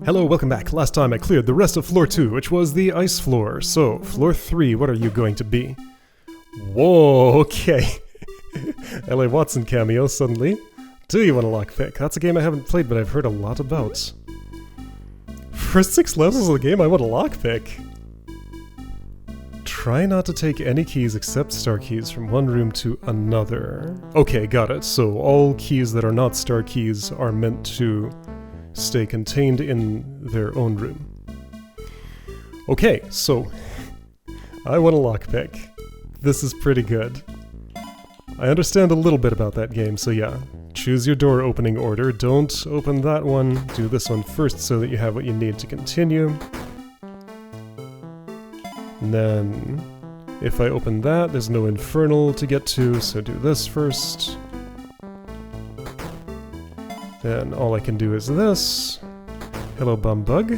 Hello, welcome back. Last time I cleared the rest of floor 2, which was the ice floor. So, floor 3, what are you going to be? Whoa, okay. L.A. Watson cameo, suddenly. Do You Wanna Lockpick? That's a game I haven't played, but I've heard a lot about. First 6 levels of the game, I want a lockpick. Try not to take any keys except star keys from one room to another. Okay, got it. So all keys that are not star keys are meant to stay contained in their own room. Okay, so I want a lockpick. This is pretty good. I understand a little bit about that game, so yeah. Choose your door opening order. Don't open that one. Do this one first so that you have what you need to continue. And then, if I open that, there's no infernal to get to, so do this first. Then all I can do is this. Hello, bum bug.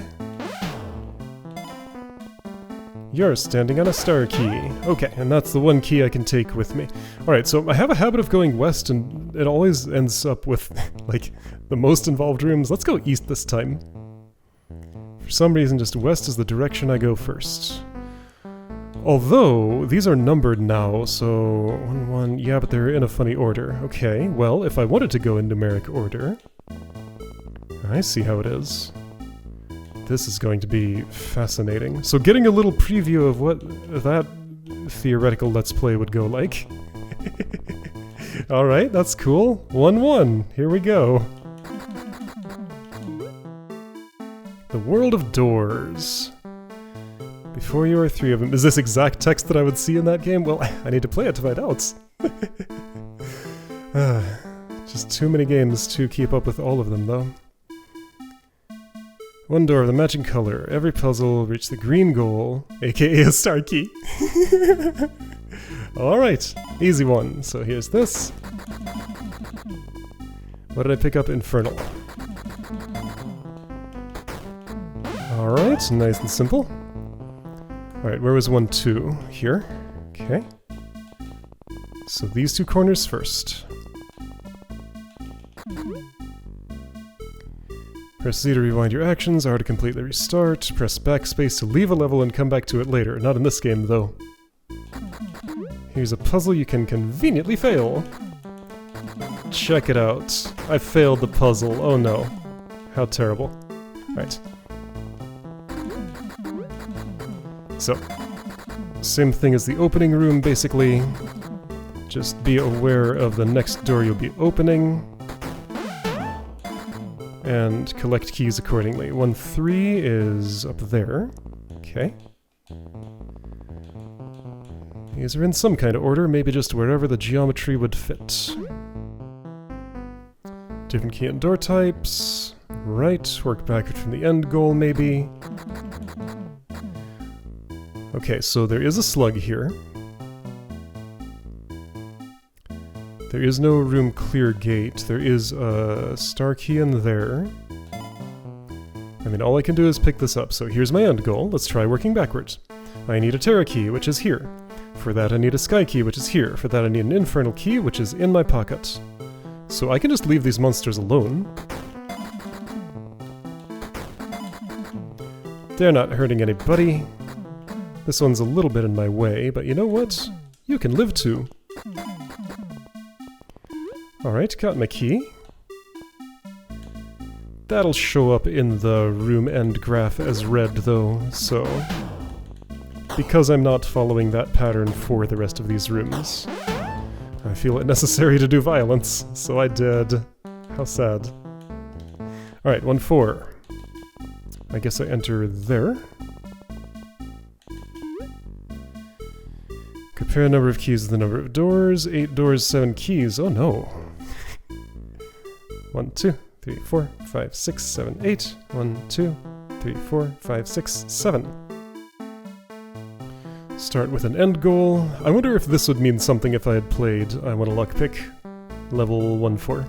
You're standing on a star key. Okay, and that's the one key I can take with me. Alright, so I have a habit of going west, and it always ends up with, like, the most involved rooms. Let's go east this time. For some reason, just west is the direction I go first. Although, these are numbered now, so 1, 1, yeah, but they're in a funny order. Okay, well, if I wanted to go in numeric order, I see how it is. This is going to be fascinating. So getting a little preview of what that theoretical Let's Play would go like. Alright, that's cool. 1, 1, here we go. The world of doors. Before you are 3 of them. Is this exact text that I would see in that game? Well, I need to play it to find out. Just too many games to keep up with all of them, though. One door of the matching color. Every puzzle reach the green goal, aka a star key. Alright, easy one. So here's this. What did I pick up? Infernal. Alright, nice and simple. Alright, where was 1, 2? Here. Okay. So these 2 corners first. Press Z to rewind your actions, R to completely restart, press backspace to leave a level and come back to it later. Not in this game, though. Here's a puzzle you can conveniently fail. Check it out. I failed the puzzle. Oh no. How terrible. Right. So, same thing as the opening room, basically. Just be aware of the next door you'll be opening. And collect keys accordingly. 1, 3 is up there. Okay. These are in some kind of order, maybe just wherever the geometry would fit. Different key and door types. Right, work backward from the end goal, maybe. Okay, so there is a slug here. There is no room clear gate. There is a star key in there. I mean, all I can do is pick this up, so here's my end goal. Let's try working backwards. I need a Terra key, which is here. For that I need a Sky key, which is here. For that I need an Infernal key, which is in my pocket. So I can just leave these monsters alone. They're not hurting anybody. This one's a little bit in my way, but you know what? You can live too. Alright, got my key. That'll show up in the room end graph as red though, so... Because I'm not following that pattern for the rest of these rooms, I feel it necessary to do violence, so I did. How sad. Alright, 1, 4. I guess I enter there. Compare number of keys with the number of doors. 8 doors, 7 keys. Oh no. 1, 2, 3, 4, 5, 6, 7, 8. 1, 2, 3, 4, 5, 6, 7. Start with an end goal. I wonder if this would mean something if I had played I Want a Lockpick level 1, 4.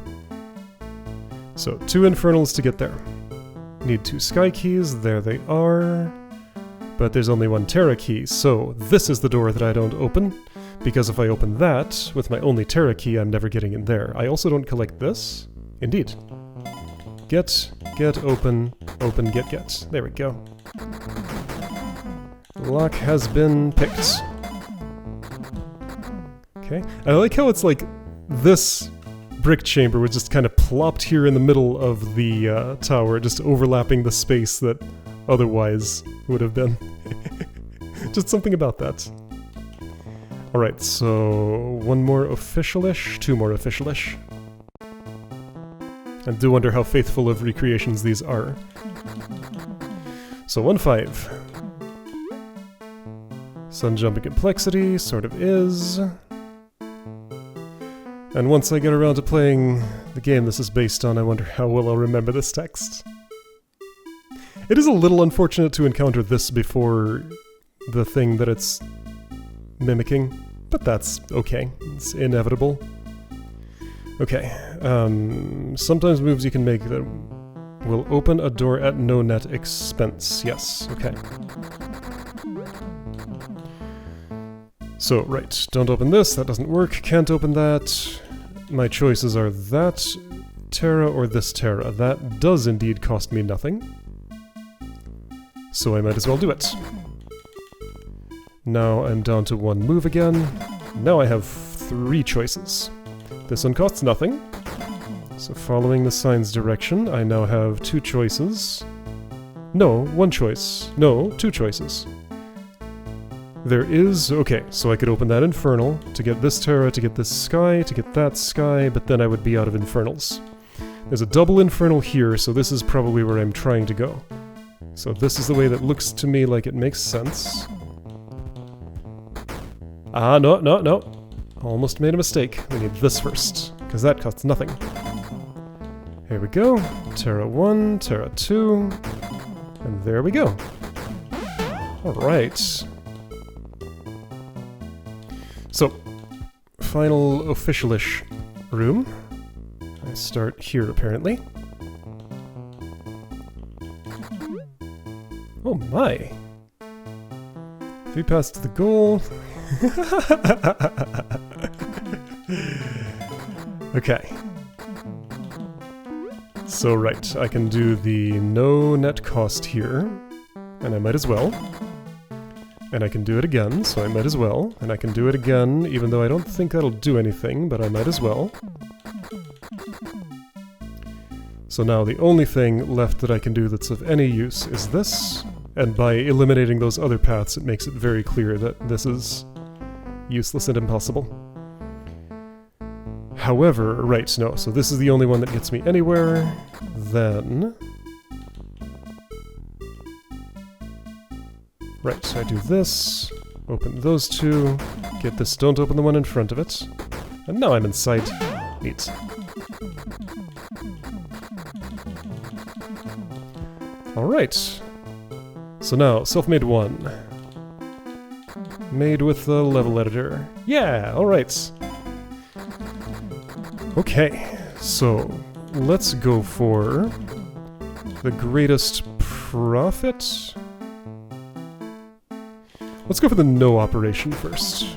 So, 2 infernals to get there. Need 2 sky keys, there they are. But there's only 1 Terra key, so this is the door that I don't open. Because if I open that, with my only Terra key, I'm never getting in there. I also don't collect this. Indeed. Get, open, Open, get. There we go. Lock has been picked. Okay. I like how it's like this brick chamber was just kind of plopped here in the middle of the tower, just overlapping the space that otherwise would have been. Just something about that. Alright, so one more official-ish, two more official-ish. I do wonder how faithful of recreations these are. So 1-5. Sun jumping complexity sort of is. And once I get around to playing the game this is based on, I wonder how well I'll remember this text. It is a little unfortunate to encounter this before the thing that it's mimicking, but that's okay. It's inevitable. Okay, sometimes moves you can make that will open a door at no net expense. Yes, okay. So, right, don't open this, that doesn't work, can't open that. My choices are that Terra or this Terra. That does indeed cost me nothing. So I might as well do it. Now I'm down to one move again. Now I have 3 choices. This one costs nothing. So following the sign's direction, I now have 2 choices. No, 1 choice. No, 2 choices. There is... okay, so I could open that Infernal to get this Terra, to get this Sky, to get that Sky, but then I would be out of Infernals. There's a double Infernal here, so this is probably where I'm trying to go. So this is the way that looks to me like it makes sense. Ah, no. Almost made a mistake. We need this first, because that costs nothing. Here we go. Terra 1, Terra 2, and there we go. Alright. So, final official-ish room. I start here, apparently. Oh my! 3 paths to the goal. Okay. So right, I can do the no net cost here, and I might as well. And I can do it again, so I might as well. And I can do it again, even though I don't think that'll do anything, but I might as well. So now the only thing left that I can do that's of any use is this, and by eliminating those other paths it makes it very clear that this is useless and impossible. However, right, no, so this is the only one that gets me anywhere, then... right, I do this, open those 2, get this, don't open the one in front of it, and now I'm inside. Neat. Alright. So now, self-made 1. Made with the level editor. Yeah, alright. Okay, so let's go for the greatest profit. Let's go for the no operation first.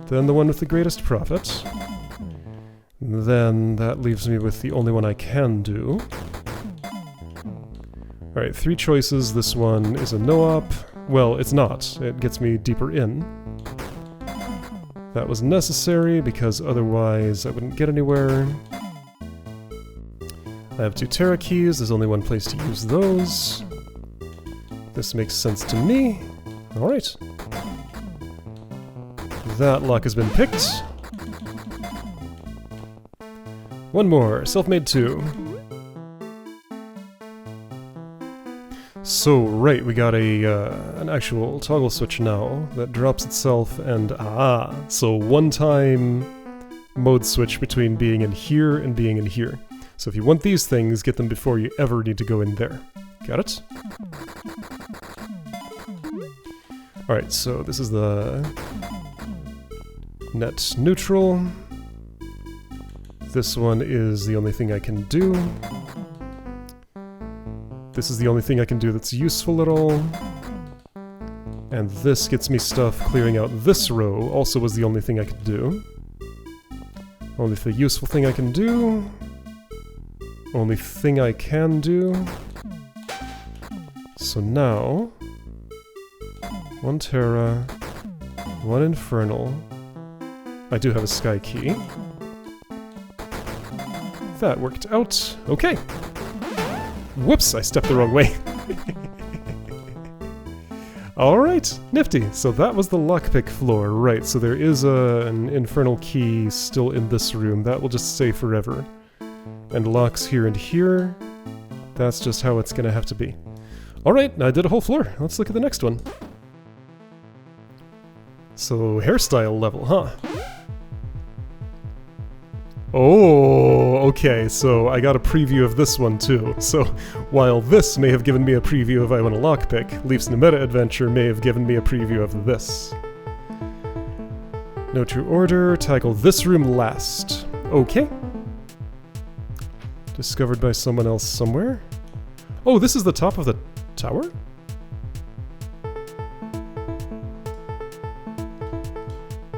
Then the one with the greatest profit. Then that leaves me with the only one I can do. Alright, 3 choices. This one is a no-op. Well, it's not. It gets me deeper in. That was necessary, because otherwise I wouldn't get anywhere. I have 2 Terra keys. There's only one place to use those. This makes sense to me. Alright. That lock has been picked. One more. Self-made 2. So, right, we got an actual toggle switch now that drops itself and so one-time mode switch between being in here and being in here. So if you want these things, get them before you ever need to go in there. Got it? Alright, so this is the net neutral. This one is the only thing I can do. This is the only thing I can do that's useful at all. And this gets me stuff clearing out this row, also was the only thing I could do. Only the useful thing I can do. Only thing I can do. So now... 1 Terra, 1 Infernal. I do have a Sky Key. That worked out. Okay. Whoops, I stepped the wrong way. Alright, nifty. So that was the lockpick floor. Right, so there is an Infernal Key still in this room. That will just stay forever. And locks here and here. That's just how it's gonna have to be. Alright, I did a whole floor. Let's look at the next one. So, hairstyle level, huh? Oh, okay, so I got a preview of this one too. So, while this may have given me a preview of I Wanna Lockpick, Leaf's New Meta Adventure may have given me a preview of this. No true order, tackle this room last. Okay. Discovered by someone else somewhere. Oh, this is the top of the tower?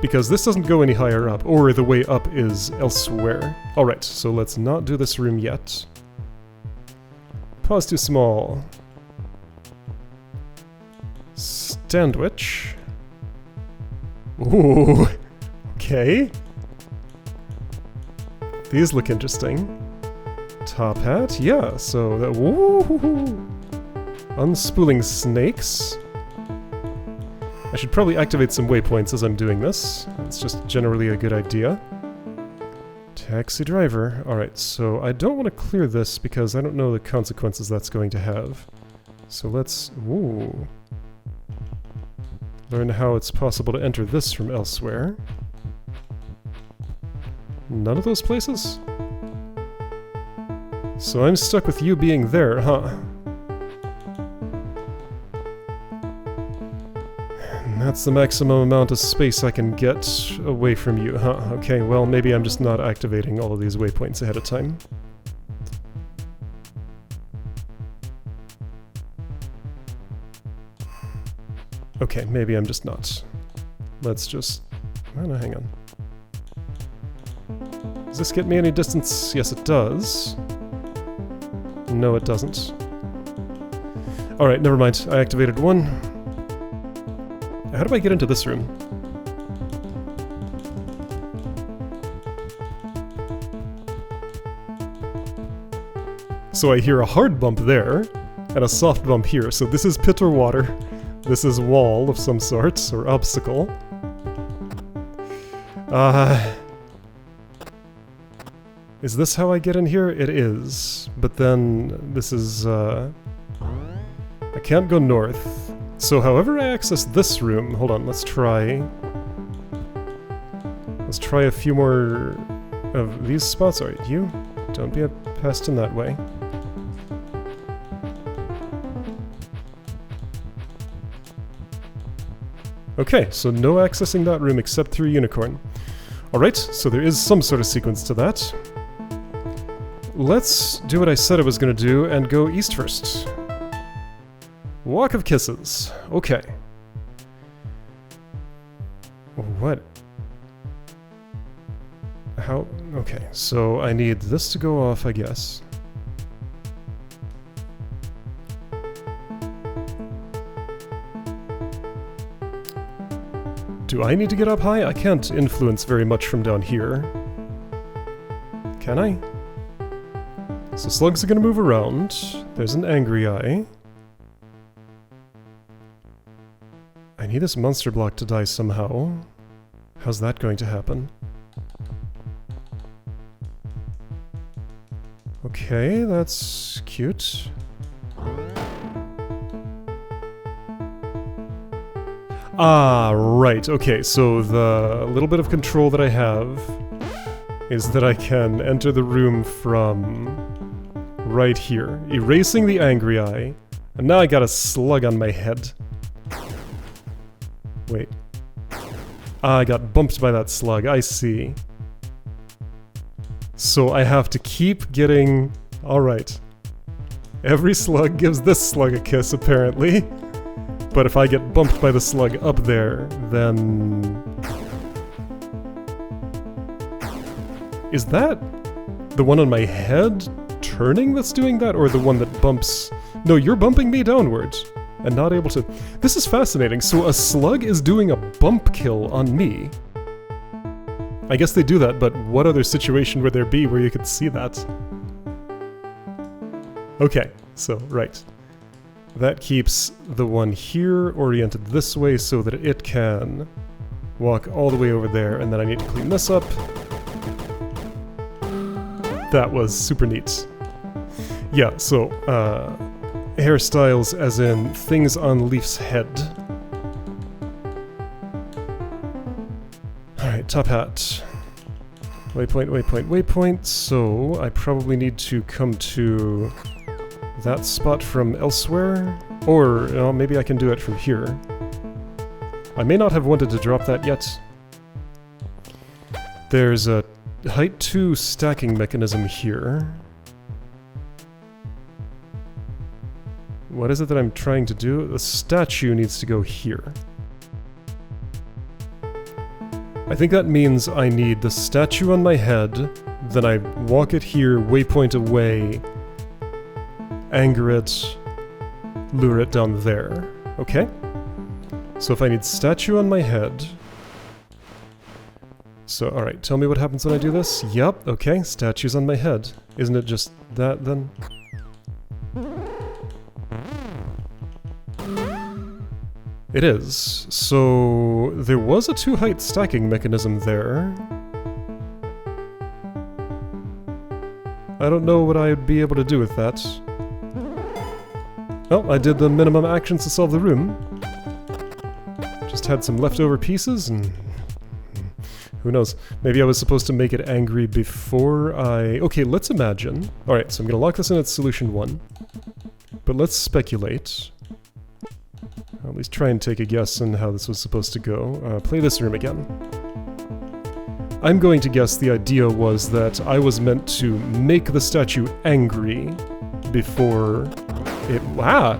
Because this doesn't go any higher up, or the way up is elsewhere. Alright, so let's not do this room yet. Pause too small. Standwich. Ooh, okay. These look interesting. Top hat, yeah, so that... Woo-hoo-hoo. Unspooling snakes. I should probably activate some waypoints as I'm doing this. It's just generally a good idea. Taxi driver. Alright, so I don't want to clear this because I don't know the consequences that's going to have. So let's... Ooh. Learn how it's possible to enter this from elsewhere. None of those places? So I'm stuck with you being there, huh? That's the maximum amount of space I can get away from you, huh? Okay, well, maybe I'm just not activating all of these waypoints ahead of time. Okay, maybe I'm just not. Let's just... Oh, no, hang on. Does this get me any distance? Yes, it does. No, it doesn't. Alright, never mind. I activated one. How do I get into this room? So I hear a hard bump there, and a soft bump here. So this is pit or water. This is wall of some sort, or obstacle. Is this how I get in here? It is. But then this is, I can't go north. So however I access this room, hold on, let's try a few more of these spots. Alright, you, don't be a pest in that way. Okay, so no accessing that room except through Unicorn. Alright, so there is some sort of sequence to that. Let's do what I said I was gonna do and go east first. Walk of Kisses. Okay. What? How? Okay, so I need this to go off, I guess. Do I need to get up high? I can't influence very much from down here. Can I? So slugs are gonna move around. There's an angry eye. I need this monster block to die somehow. How's that going to happen? Okay, that's cute. Ah, right, okay, so the little bit of control that I have is that I can enter the room from right here, erasing the angry eye, and now I got a slug on my head. Wait. Ah, I got bumped by that slug, I see. So I have to keep getting... Alright. Every slug gives this slug a kiss, apparently. But if I get bumped by the slug up there, then... Is that the one on my head turning that's doing that, or the one that bumps No, you're bumping me downward. And not able to... This is fascinating. So a slug is doing a bump kill on me. I guess they do that, but what other situation would there be where you could see that? Okay, so, right. That keeps the one here oriented this way so that it can walk all the way over there, and then I need to clean this up. That was super neat. Yeah, so, hairstyles as in things on Leaf's head. Alright, top hat. Waypoint, waypoint, waypoint. So, I probably need to come to that spot from elsewhere. Or, maybe I can do it from here. I may not have wanted to drop that yet. There's a height 2 stacking mechanism here. What is it that I'm trying to do? The statue needs to go here. I think that means I need the statue on my head, then I walk it here, waypoint away, anger it, lure it down there. Okay? So if I need statue on my head... So, alright, tell me what happens when I do this? Yep, okay, statue's on my head. Isn't it just that, then? It is. So there was a 2-height stacking mechanism there. I don't know what I'd be able to do with that. Well, I did the minimum actions to solve the room. Just had some leftover pieces and... who knows? Maybe I was supposed to make it angry before I... Okay, let's imagine. Alright, so I'm gonna lock this in at solution 1. But let's speculate. At least try and take a guess on how this was supposed to go. Play this room again. I'm going to guess the idea was that I was meant to make the statue angry before it... Ah!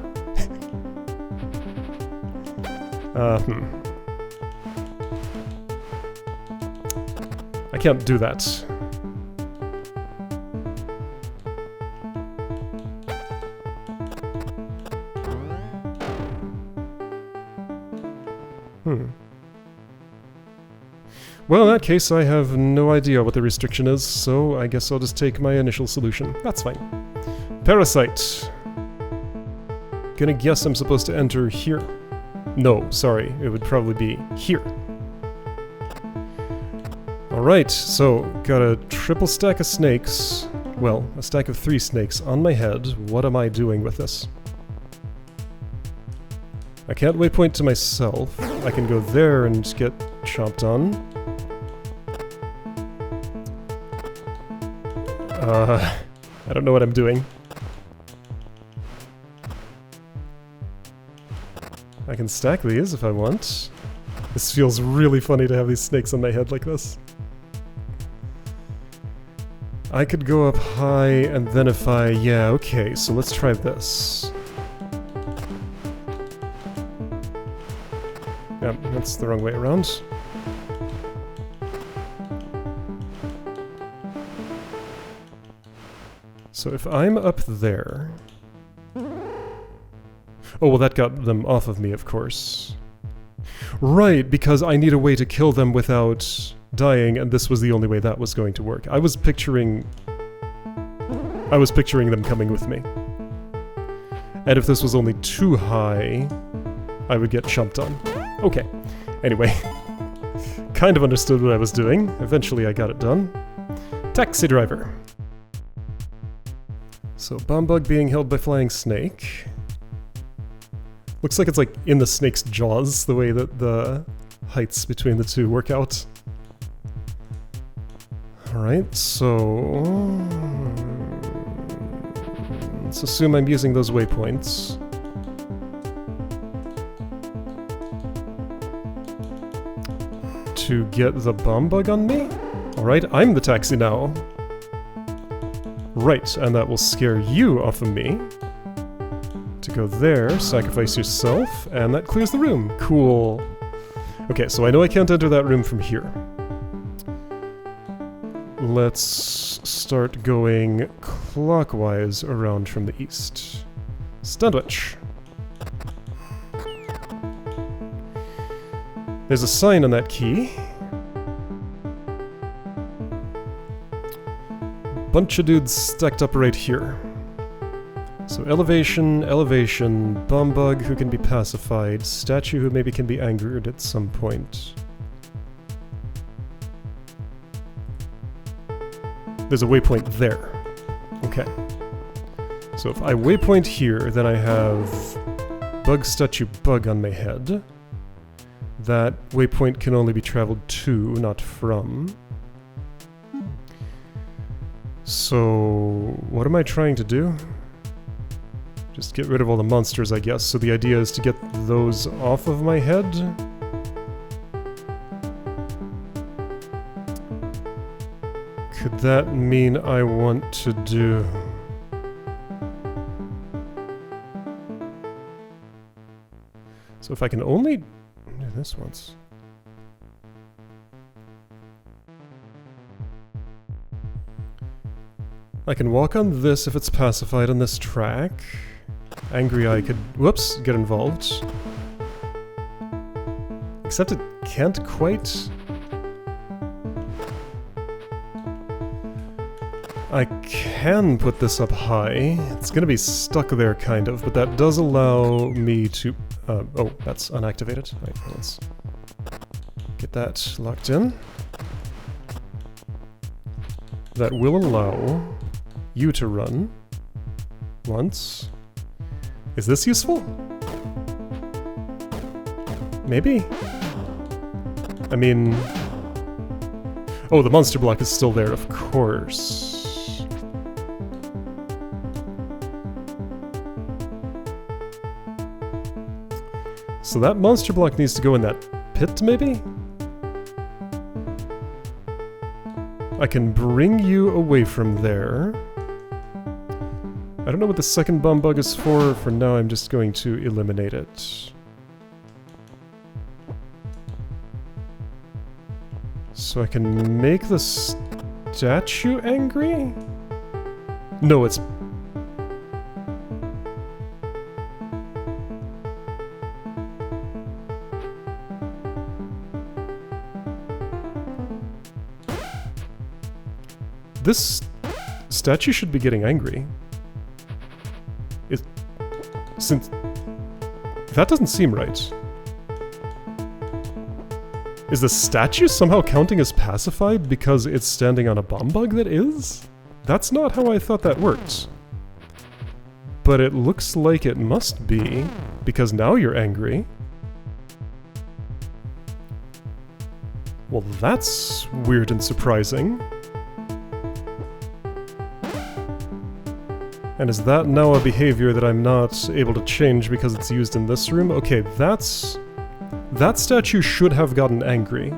I can't do that. Well, in that case, I have no idea what the restriction is, so I guess I'll just take my initial solution. That's fine. Parasite. Gonna guess I'm supposed to enter here. No, sorry, it would probably be here. Alright, so got a triple stack of snakes. Well, a stack of 3 snakes on my head. What am I doing with this? I can't waypoint to myself. I can go there and get chomped on. I don't know what I'm doing. I can stack these if I want. This feels really funny to have these snakes on my head like this. I could go up high, and then if I... Yeah, okay, so let's try this. Yeah, that's the wrong way around. So if I'm up there... Oh, well that got them off of me, of course. Right, because I need a way to kill them without dying, and this was the only way that was going to work. I was picturing them coming with me. And if this was only too high, I would get chumped on. Okay. Anyway. Kind of understood what I was doing. Eventually I got it done. Taxi driver. So, bomb bug being held by flying snake. Looks like it's like in the snake's jaws, the way that the heights between the two work out. Alright, so... let's assume I'm using those waypoints. To get the bomb bug on me? Alright, I'm the taxi now. Right, and that will scare you off of me. To go there, sacrifice yourself, and that clears the room. Cool. Okay, so I know I can't enter that room from here. Let's start going clockwise around from the east. Standwich. There's a sign on that key. Bunch of dudes stacked up right here. So elevation, elevation, bomb bug who can be pacified, statue who maybe can be angered at some point. There's a waypoint there. Okay. So if I waypoint here, then I have bug statue bug on my head. That waypoint can only be traveled to, not from. So what am I trying to do? Just get rid of all the monsters, I guess. So the idea is to get those off of my head. Could that mean I want to do... So if I can only do this once... I can walk on this if it's pacified on this track. Angry Eye could, whoops, get involved. Except it can't quite... I can put this up high. It's gonna be stuck there, kind of, but that does allow me to... oh, that's unactivated. Right, let's get that locked in. That will allow you to run once. Is this useful? Maybe? I mean... Oh, the monster block is still there, of course. So that monster block needs to go in that pit, maybe? I can bring you away from there. I don't know what the second bomb bug is for. For now, I'm just going to eliminate it. So I can make the statue angry? No, it's... This statue should be getting angry. Since... That doesn't seem right. Is the statue somehow counting as pacified because it's standing on a bomb bug that is? That's not how I thought that worked. But it looks like it must be, because now you're angry. Well, that's weird and surprising. And is that now a behavior that I'm not able to change because it's used in this room? Okay, that's... That statue should have gotten angry.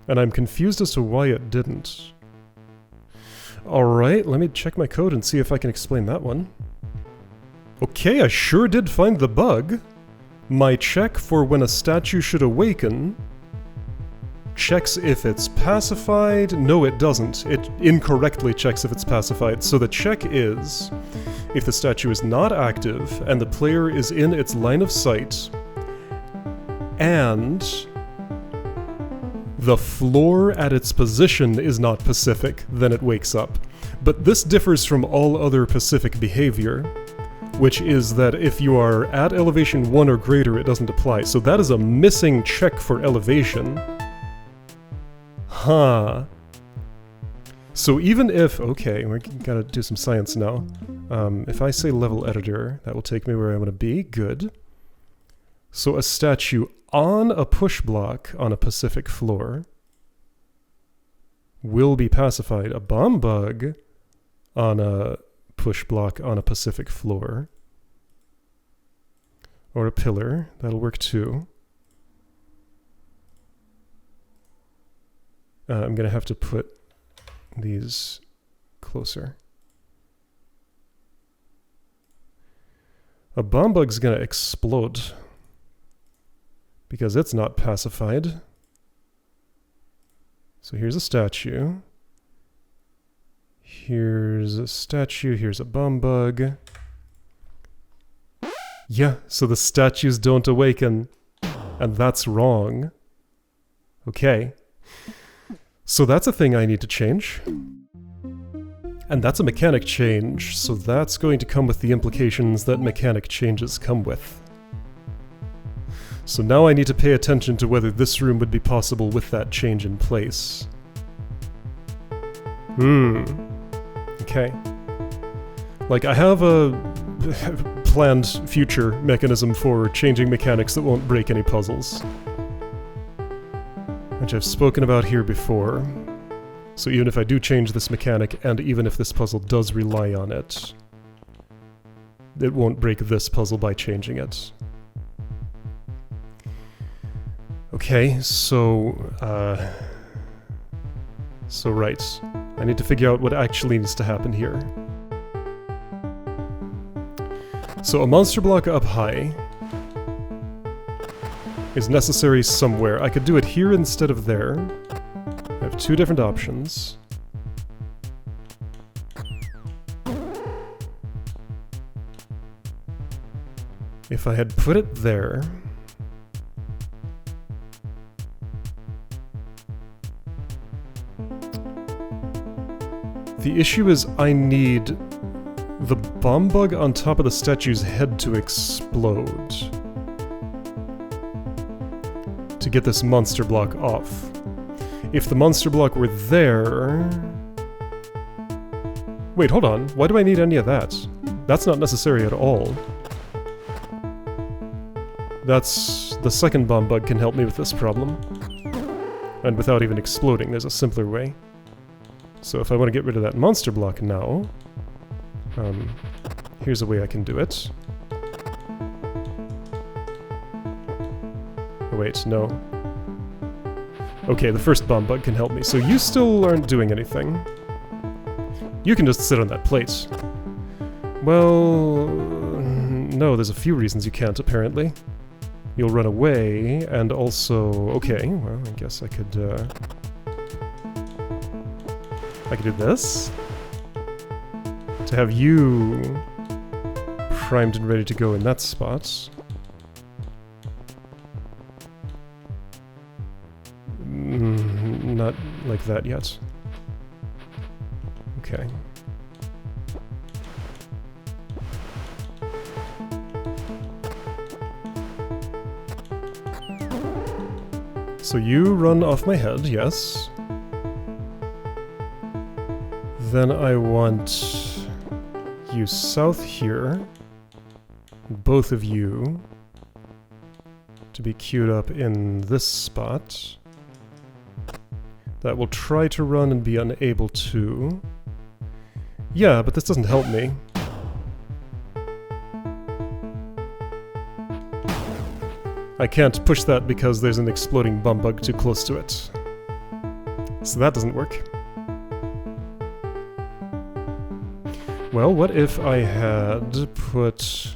And I'm confused as to why it didn't. Alright, let me check my code and see if I can explain that one. Okay, I sure did find the bug. My check for when a statue should awaken checks if it's pacified. No, it doesn't. It incorrectly checks if it's pacified. So the check is, if the statue is not active and the player is in its line of sight, and the floor at its position is not Pacific, then it wakes up. But this differs from all other Pacific behavior, which is that if you are at elevation 1 or greater, it doesn't apply. So that is a missing check for elevation. Huh. So even if... Okay, we gotta do some science now. If I say level editor, that will take me where I want to be. Good. So a statue on a push block on a Pacific floor will be pacified. A bomb bug on a push block on a Pacific floor, or a pillar, that'll work too. I'm gonna have to put these closer. A bomb bug's gonna explode because it's not pacified. So here's a statue. Here's a statue, here's a bomb bug. Yeah, so the statues don't awaken, and that's wrong. Okay. So that's a thing I need to change. And that's a mechanic change, so that's going to come with the implications that mechanic changes come with. So now I need to pay attention to whether this room would be possible with that change in place. Okay. Like, I have a planned future mechanism for changing mechanics that won't break any puzzles, which I've spoken about here before. So even if I do change this mechanic, and even if this puzzle does rely on it, it won't break this puzzle by changing it. Okay, so right. I need to figure out what actually needs to happen here. So a monster block up high is necessary somewhere. I could do it here instead of there. I have two different options. If I had put it there... The issue is I need the bomb bug on top of the statue's head to explode to get this monster block off. If the monster block were there... Wait, hold on. Why do I need any of that? That's not necessary at all. That's... The second bomb bug can help me with this problem. And without even exploding, there's a simpler way. So if I want to get rid of that monster block now... here's a way I can do it. Oh, wait, no. Okay, the first bomb bug can help me, so you still aren't doing anything. You can just sit on that plate. Well... no, there's a few reasons you can't, apparently. You'll run away, and also... Okay, well, I guess I could do this. To have you primed and ready to go in that spot. Not like that yet. Okay. So you run off my head, yes. Then I want you south here. Both of you to be queued up in this spot. That will try to run and be unable to. Yeah, but this doesn't help me. I can't push that because there's an exploding bomb bug too close to it. So that doesn't work. Well, what if I had put...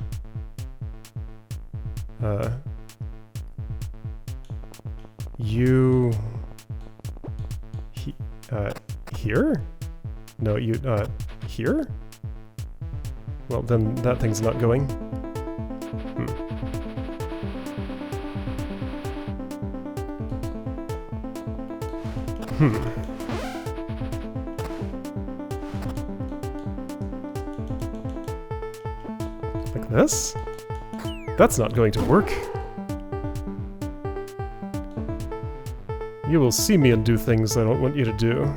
you... here? No, you, here? Well, then that thing's not going. Like this? That's not going to work. You will see me and do things I don't want you to do.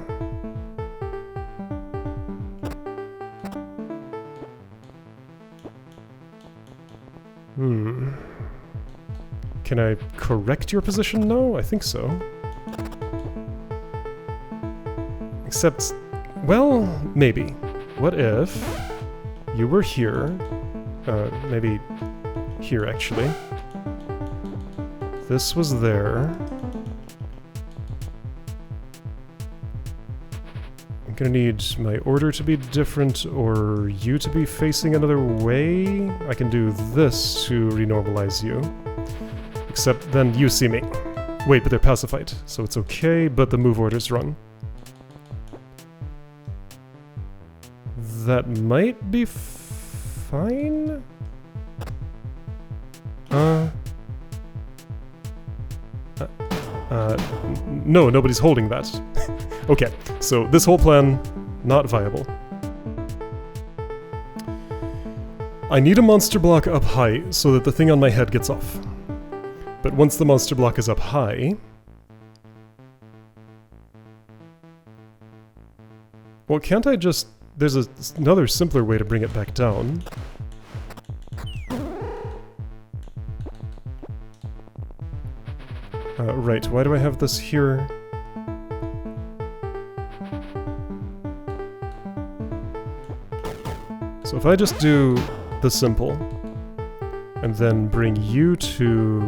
Can I correct your position? No, I think so. Except, well, maybe. What if you were here? Maybe here, actually. This was there. I'm gonna need my order to be different, or you to be facing another way. I can do this to renormalize you. Except then you see me. Wait, but they're pacified, so it's okay, but the move order's wrong. That might be fine? No, nobody's holding that. Okay, so this whole plan, not viable. I need a monster block up high so that the thing on my head gets off. But once the monster block is up high... Well, can't I just... There's another simpler way to bring it back down. Right, why do I have this here? So if I just do the simple, and then bring you to...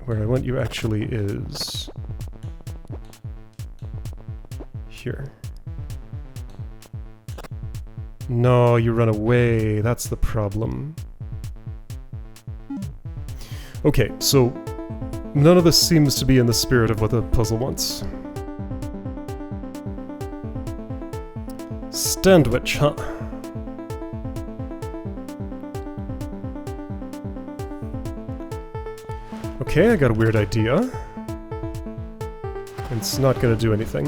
where I want you actually is... here. No, you run away, that's the problem. Okay, so none of this seems to be in the spirit of what the puzzle wants. Standwich, huh? Okay, I got a weird idea. It's not gonna do anything.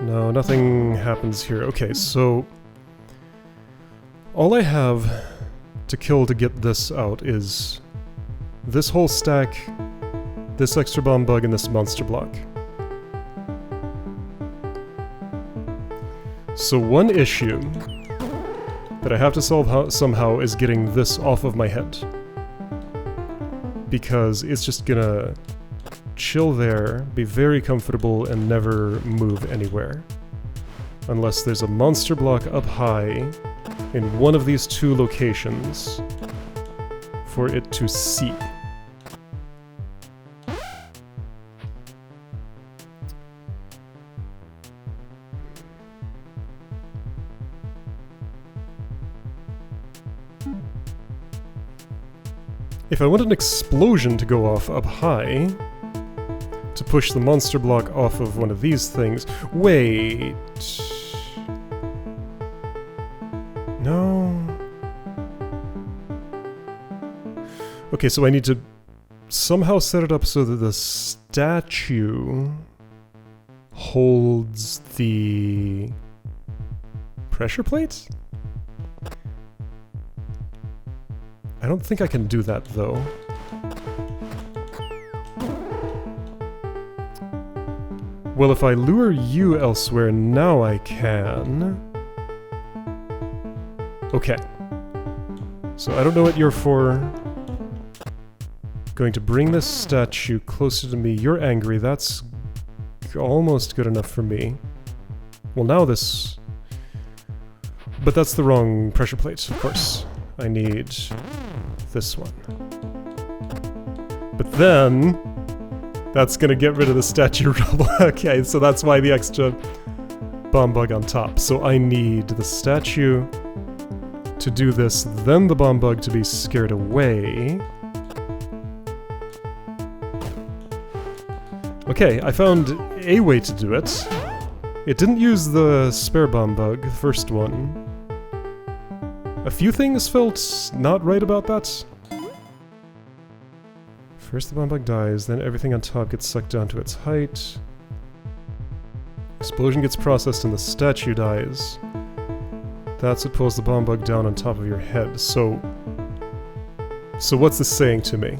No, nothing happens here. Okay, so... all I have to kill to get this out is this whole stack, this extra bomb bug, and this monster block. So one issue that I have to solve somehow is getting this off of my head. Because it's just gonna chill there, be very comfortable, and never move anywhere. Unless there's a monster block up high in one of these two locations for it to see. If I want an explosion to go off up high, to push the monster block off of one of these things... Wait... No... Okay, so I need to somehow set it up so that the statue holds the pressure plate? I don't think I can do that, though. Well, if I lure you elsewhere, now I can. Okay. So I don't know what you're for. Going to bring this statue closer to me. You're angry. That's almost good enough for me. Well, now this... But that's the wrong pressure plate, of course. I need this one. But then... that's gonna get rid of the statue rubble. Okay, so that's why the extra bomb bug on top. So I need the statue to do this, then the bomb bug to be scared away. Okay, I found a way to do it. It didn't use the spare bomb bug, the first one. A few things felt not right about that. First the bomb bug dies, then everything on top gets sucked down to its height. Explosion gets processed and the statue dies. That's what pulls the bomb bug down on top of your head. So what's this saying to me?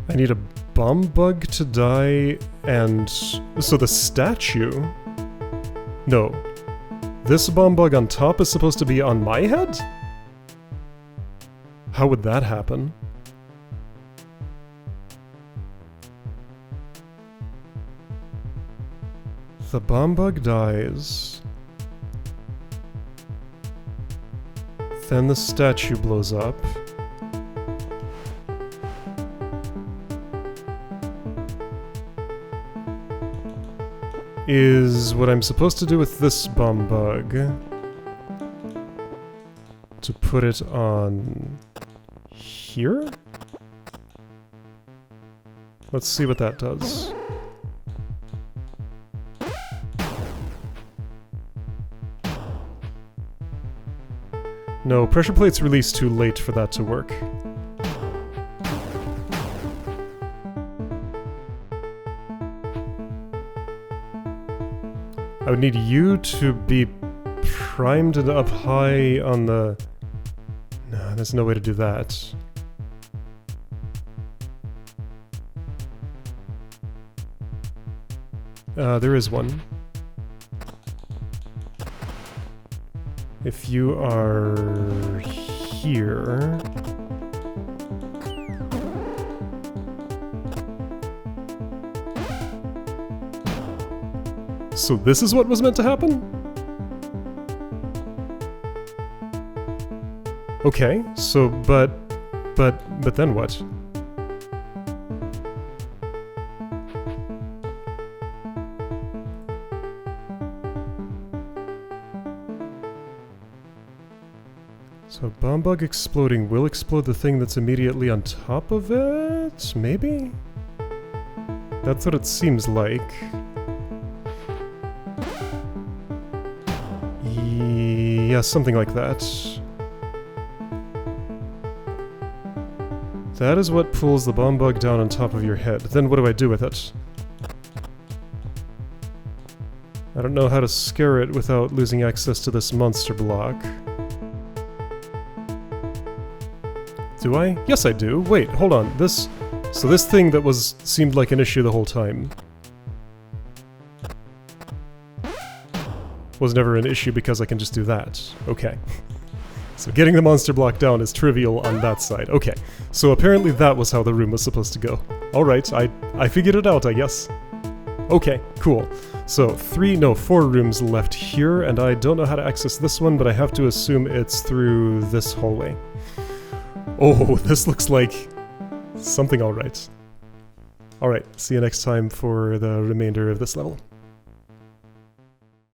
I need a bomb bug to die, and... so the statue... No. This bomb bug on top is supposed to be on my head? How would that happen? The bomb bug dies. Then the statue blows up. Is what I'm supposed to do with this bomb bug to put it on here? Let's see what that does. No, pressure plate's released too late for that to work. I would need you to be primed and up high on the... No, there's no way to do that. There is one. If you are here... So this is what was meant to happen? Okay, so, but then what? So bomb bug exploding will explode the thing that's immediately on top of it? Maybe? That's what it seems like. Yeah, something like that. That is what pulls the bomb bug down on top of your head. Then what do I do with it? I don't know how to scare it without losing access to this monster block. Do I? Yes, I do. Wait, hold on. So this thing that seemed like an issue the whole time was never an issue because I can just do that. Okay. So getting the monster block down is trivial on that side. Okay. So apparently that was how the room was supposed to go. Alright, I figured it out, I guess. Okay, cool. So 4 rooms left here, and I don't know how to access this one, but I have to assume it's through this hallway. Oh, this looks like something alright. Alright, see you next time for the remainder of this level.